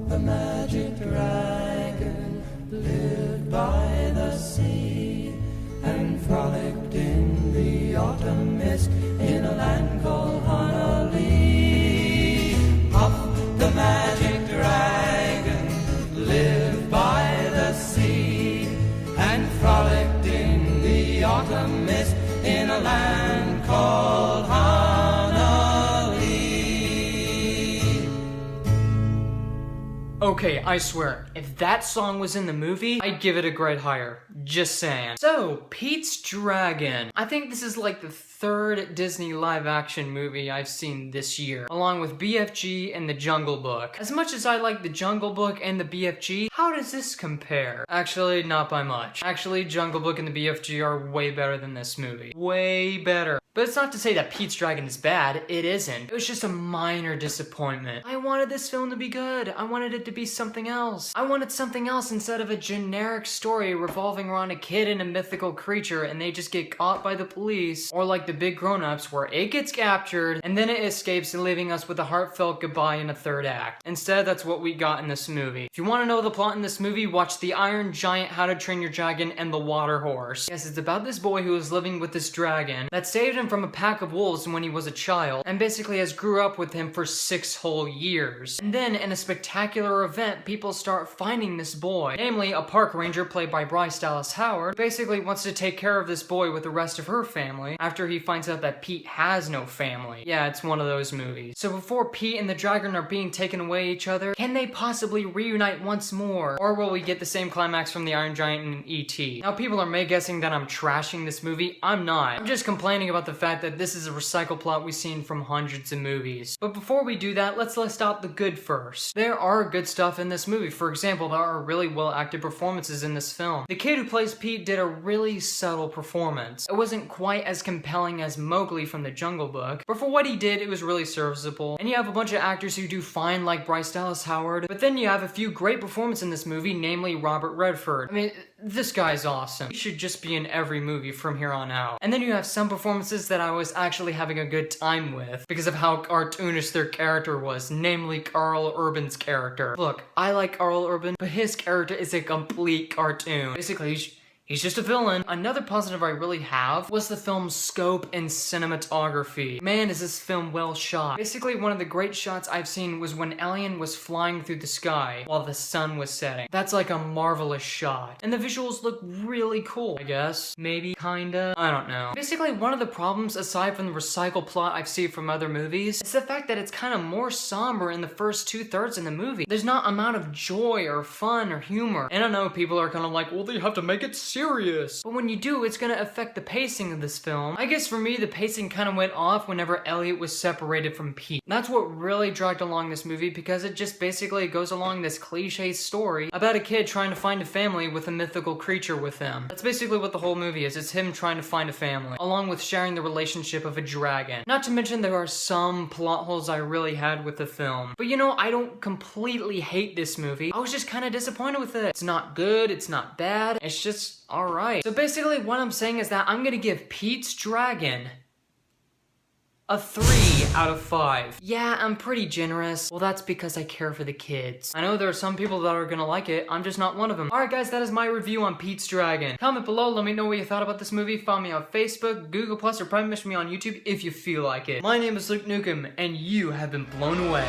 the magic dragon lived by the sea and frolicked in the autumn mist in a land called Honolulu. Puff the magic dragon lived by the sea and frolicked in the autumn mist in a land called Honolulu. Okay, I swear, if that song was in the movie, I'd give it a grade higher. Just saying. So, Pete's Dragon. I think this is like the third Disney live-action movie I've seen this year, along with BFG and The Jungle Book. As much as I like The Jungle Book and the BFG, how does this compare? Actually, not by much. Actually, Jungle Book and the BFG are way better than this movie. Way better. But it's not to say that Pete's Dragon is bad, it isn't. It was just a minor disappointment. I wanted this film to be good. I wanted it to be something else. I wanted something else instead of a generic story revolving around a kid and a mythical creature and they just get caught by the police, or like the big grown-ups where it gets captured and then it escapes, leaving us with a heartfelt goodbye in a third act. Instead, that's what we got in this movie. If you want to know the plot in this movie, watch The Iron Giant, How to Train Your Dragon, and The Water Horse. Yes, it's about this boy who is living with this dragon that saved him from a pack of wolves when he was a child and basically has grew up with him for 6 whole years. And then in a spectacular event, people start finding this boy, namely a park ranger played by Bryce Dallas Howard, who basically wants to take care of this boy with the rest of her family after he finds out that Pete has no family. Yeah, it's one of those movies. So before Pete and the dragon are being taken away each other, can they possibly reunite once more? Or will we get the same climax from the Iron Giant and E.T.? Now people are guessing that I'm trashing this movie. I'm not. I'm just complaining about the fact that this is a recycled plot we've seen from hundreds of movies. But before we do that, let's list out the good first. There are good stuff in this movie. For example, there are really well acted performances in this film. The kid who plays Pete did a really subtle performance. It wasn't quite as compelling as Mowgli from The Jungle Book, but for what he did, it was really serviceable. And you have a bunch of actors who do fine like Bryce Dallas Howard, but then you have a few great performances in this movie, namely Robert Redford. I mean, this guy's awesome. He should just be in every movie from here on out. And then you have some performances that I was actually having a good time with because of how cartoonish their character was, namely Carl Urban's character. Look, I like Carl Urban, but his character is a complete cartoon. Basically, he's just a villain. Another positive I really have was the film's scope and cinematography. Man, is this film well shot. Basically, one of the great shots I've seen was when Alien was flying through the sky while the sun was setting. That's like a marvelous shot. And the visuals look really cool, I guess. Maybe, kinda. I don't know. Basically, one of the problems, aside from the recycled plot I've seen from other movies, is the fact that it's kind of more somber in the first 2/3 in the movie. There's not amount of joy or fun or humor. And I know people are kind of like, well, they have to make it serious. But when you do, it's gonna affect the pacing of this film. I guess for me, the pacing kind of went off whenever Elliot was separated from Pete. That's what really dragged along this movie because it just basically goes along this cliche story about a kid trying to find a family with a mythical creature with him. That's basically what the whole movie is. It's him trying to find a family, along with sharing the relationship of a dragon. Not to mention there are some plot holes I really had with the film. But you know, I don't completely hate this movie. I was just kind of disappointed with it. It's not good, it's not bad, it's just alright. So basically what I'm saying is that I'm gonna give Pete's Dragon a 3 out of 5. Yeah, I'm pretty generous. Well, that's because I care for the kids. I know there are some people that are gonna like it. I'm just not one of them. Alright guys, that is my review on Pete's Dragon. Comment below, let me know what you thought about this movie. Follow me on Facebook, Google+, or private message me on YouTube if you feel like it. My name is Luke Nukem, and you have been blown away.